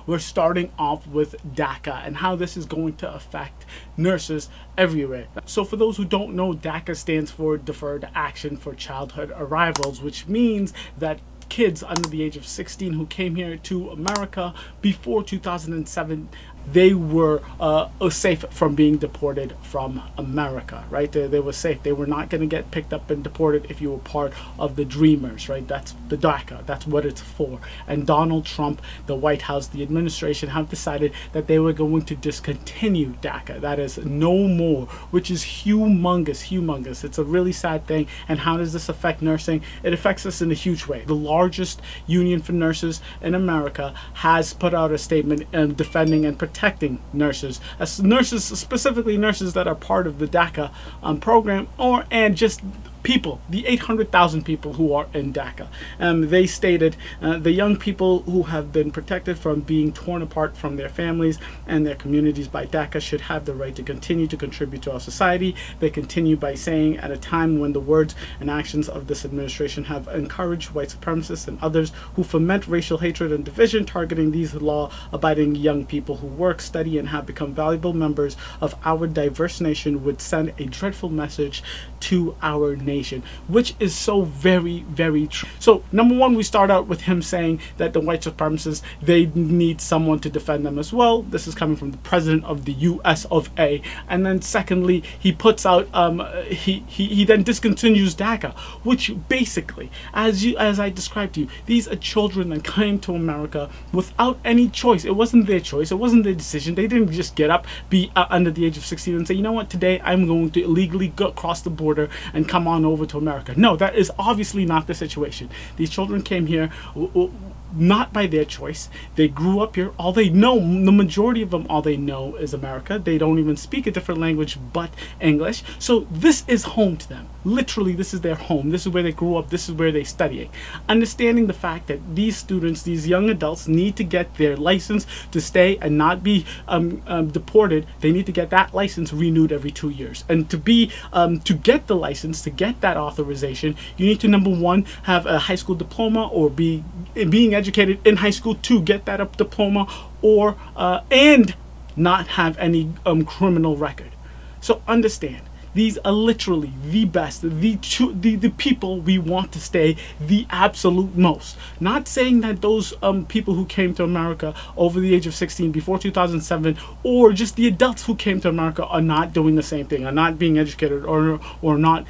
we're starting off with DACA and how this is going to affect nurses everywhere. So for those who don't know, DACA stands for Deferred Action for Childhood Arrivals, which means that kids under the age of 16 who came here to America before 2007, they were safe from being deported from America, right? They were safe. They were not going to get picked up and deported if you were part of the Dreamers, right? That's the DACA. That's what it's for. And Donald Trump, the White House, the administration have decided that they were going to discontinue DACA. That is no more, which is humongous, humongous. It's a really sad thing. And how does this affect nursing? It affects us in a huge way. The largest union for nurses in America has put out a statement defending and protecting nurses, as nurses, specifically nurses that are part of the DACA program, and just people, the 800,000 people who are in DACA. They stated the young people who have been protected from being torn apart from their families and their communities by DACA should have the right to continue to contribute to our society. They continue by saying, at a time when the words and actions of this administration have encouraged white supremacists and others who foment racial hatred and division, targeting these law-abiding young people who work, study, and have become valuable members of our diverse nation, would send a dreadful message to our nation, which is so very, very true. So number one, we start out with him saying that the white supremacists, they need someone to defend them as well. This is coming from the president of the US of A. And then secondly, he puts out he then discontinues DACA, which basically, as I described to you, these are children that came to America without any choice. It wasn't their choice. It wasn't their decision. They didn't just get up, be under the age of 16 and say, you know what, today I'm going to illegally go across the border and come on over to America. No, that is obviously not the situation. These children came here not by their choice. They grew up here. All they know, the majority of them, all they know is America. They don't even speak a different language but English. So this is home to them. Literally, this is their home. This is where they grew up. This is where they're studying. Understanding the fact that these students, these young adults, need to get their license to stay and not be deported. They need to get that license renewed every 2 years. And to get the license, to get that authorization, you need to, number one, have a high school diploma or being educated in high school to get that diploma, or and not have any criminal record. So understand, these are literally the best, the people we want to stay the absolute most. Not saying that those people who came to America over the age of 16 before 2007, or just the adults who came to America, are not doing the same thing, are not being educated, or not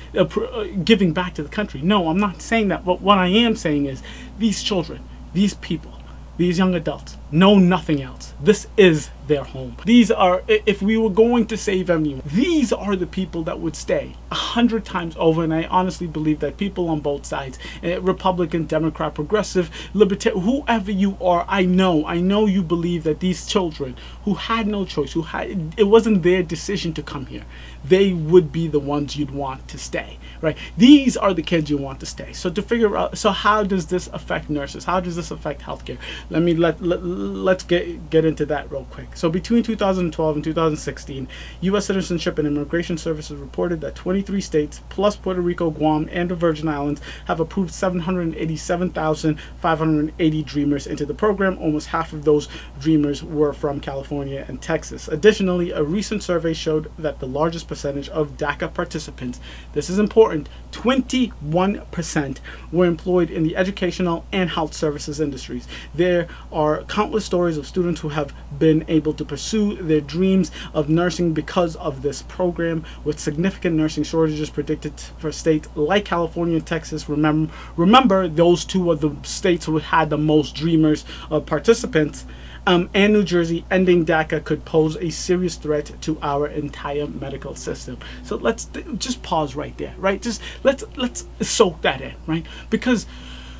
giving back to the country. No, I'm not saying that. But what I am saying is these children, these people, these young adults know nothing else. This is their home. These are, if we were going to save anyone, these are the people that would stay 100 times over. And I honestly believe that people on both sides, Republican, Democrat, progressive, libertarian, whoever you are, I know you believe that these children who had no choice, it wasn't their decision to come here, they would be the ones you'd want to stay, right? These are the kids you want to stay. So to figure out, so how does this affect nurses? How does this affect healthcare? Let's get into that real quick. So between 2012 and 2016, U.S. Citizenship and Immigration Services reported that 23 states, plus Puerto Rico, Guam, and the Virgin Islands, have approved 787,580 Dreamers into the program. Almost half of those Dreamers were from California and Texas. Additionally, a recent survey showed that the largest percentage of DACA participants, this is important, 21%, were employed in the educational and health services industries. There are countless stories of students who have been able to pursue their dreams of nursing because of this program, with significant nursing shortages predicted for states like California and Texas. Remember, those two are the states who had the most Dreamers participants. And New Jersey. Ending DACA could pose a serious threat to our entire medical system. So let's just pause right there, right? Just let's soak that in, right? Because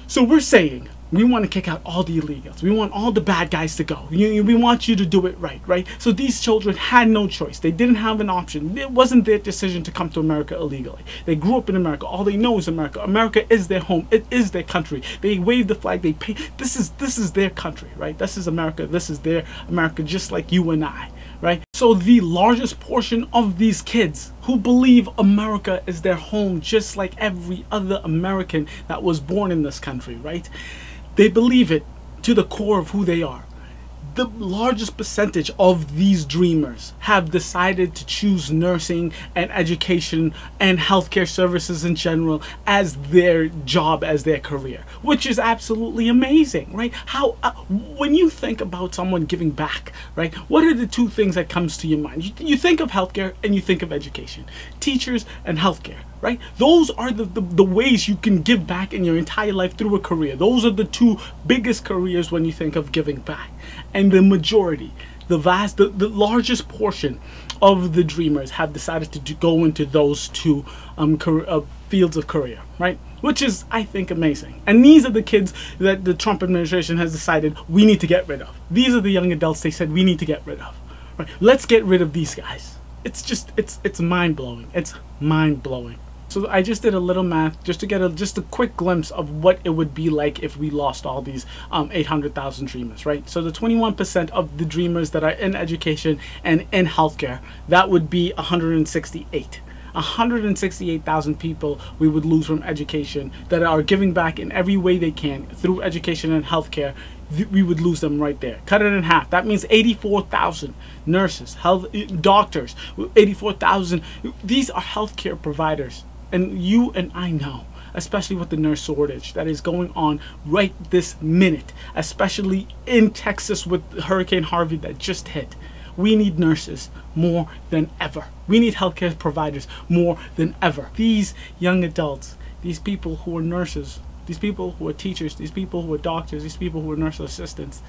so we're saying we want to kick out all the illegals. We want all the bad guys to go. We want you to do it right, right? So these children had no choice. They didn't have an option. It wasn't their decision to come to America illegally. They grew up in America. All they know is America. America is their home. It is their country. They wave the flag. They pay. This is their country, right? This is America. This is their America, just like you and I, right? So the largest portion of these kids who believe America is their home, just like every other American that was born in this country, right? They believe it to the core of who they are. the largest percentage of these dreamers have decided to choose nursing and education and healthcare services in general as their job, as their career, which is absolutely amazing, right? How when you think about someone giving back, right, what are the two things that comes to your mind? You think of healthcare and you think of education, teachers and healthcare, right? Those are the ways you can give back in your entire life through a career. Those are the two biggest careers when you think of giving back. And the majority, the largest portion of the dreamers have decided to go into those two fields of career, right? Which is, I think, amazing. And these are the kids that the Trump administration has decided we need to get rid of. These are the young adults they said we need to get rid of. Right? Let's get rid of these guys. It's just, it's mind-blowing. It's mind-blowing. So I just did a little math just to get just a quick glimpse of what it would be like if we lost all these 800,000 dreamers, right? So the 21% of the dreamers that are in education and in healthcare, that would be 168. 168,000 people we would lose from education that are giving back in every way they can through education and healthcare. We would lose them right there. Cut it in half. That means 84,000 nurses, doctors, 84,000. These are healthcare providers. And you and I know, especially with the nurse shortage that is going on right this minute, especially in Texas with Hurricane Harvey that just hit. We need nurses more than ever. We need healthcare providers more than ever. These young adults, these people who are nurses, these people who are teachers, these people who are doctors, these people who are nurse assistants,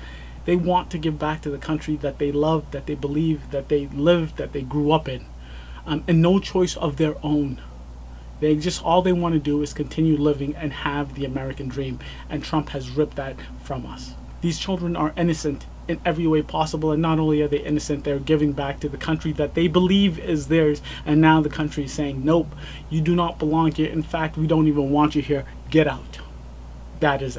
they want to give back to the country that they love, that they believe, that they live, that they grew up in, and no choice of their own. They just, all they want to do is continue living and have the American dream, and Trump has ripped that from us. These children are innocent in every way possible, and not only are they innocent, they're giving back to the country that they believe is theirs, and now the country is saying, nope, you do not belong here. In fact, we don't even want you here. Get out. That is it.